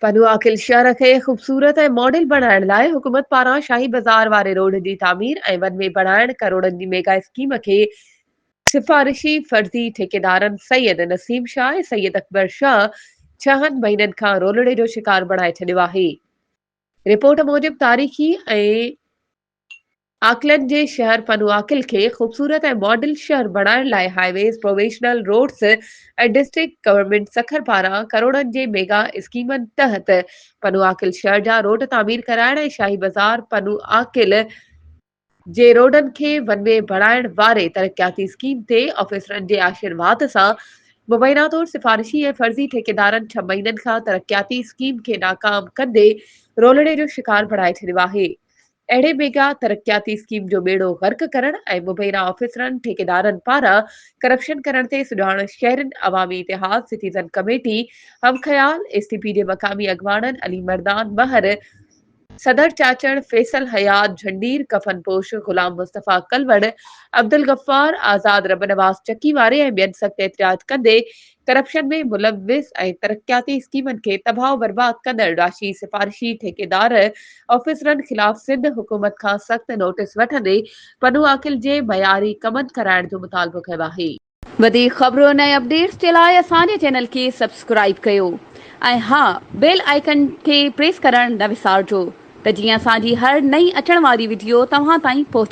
पनु आकिल शहर खे ख़ूबसूरत ऐं मॉडल बणाइण लाइ हुकूमत पारां शाही बाज़ार वारे रोड जी तामीर ऐं वन में बणाइण करोड़नि जी मेगा स्कीम खे सिफ़ारिशी फर्ज़ी ठेकेदारनि सैयद नसीम शाह ऐं सैयद अकबर शाह 6 महीननि खां रोलड़े जो शिकार बणाए छॾियो आहे। रिपोर्ट मूजिबि तारीख़ी ऐं आकलन जे शहर पनु आकिल खे ख़ूबसूरत ऐं मॉडल शहर बणाइण लाइ हाईवेज़ प्रोविशनल रोड्स ऐं डिस्ट्रिक्ट गवर्नमेंट सखर पारां करोड़नि जे मेगा स्कीमनि तहत पनु आकिल शहर जा रोड तामीर कराइण ऐं शाही बाज़ार पनु आकिल जे रोडनि खे वन में बणाइण वारे तरक़ियाती स्कीम ते ऑफिसरनि जे आशीर्वाद सां मुबैना तौर सिफ़ारिशी ऐं फर्ज़ी ठेकेदारनि 6 महीननि खां तरक़ियाती स्कीम खे नाकाम कंदे रोलड़े जो शिकार बणाए छॾियो आहे। अहिड़े मेगा तरक़ियाती स्कीम जो बेड़ो गर्क करण ऐं मुबैना ऑफिसरनि ठेकेदारनि पारां करप्शन करण ते सुञाण शहरनि अवामी इतिहाद सिटीज़न कमेटी हमख़याल एसटीपी जे मक़ामी अॻवाननि अली मर्दान महर सदर चाचड़ फैसल हयात झंडीर कफनपोश गुलाम मुस्तफ़ा कलवड़ अब्दुल गफ्फार आज़ाद रब नवाज़ चकी वारे ऐं ॿियनि सख़्त एहतियात कंदे करप्शन में मुलविस ऐं तरक़ियाती स्कीमनि खे तबाह बर्बाद कंदड़ राशि सिफ़ारिशी ठेकेदार ऑफिसरनि ख़िलाफ़ सिंध हुकूमत खां सख़्त नोटिस वठंदे पनु आकिल जे मयारी कमनि कराइण जो मुतालबो कयो आहे। वधीक ख़बरुनि ऐं अपडेट्स जे लाइ असांजे चैनल खे सब्सक्राइब कयो ऐं हा बेल आइकन खे प्रेस करण न विसारिजो त जीअं असांजी हर नई अचण वारी वीडियो तव्हां ताईं पहुची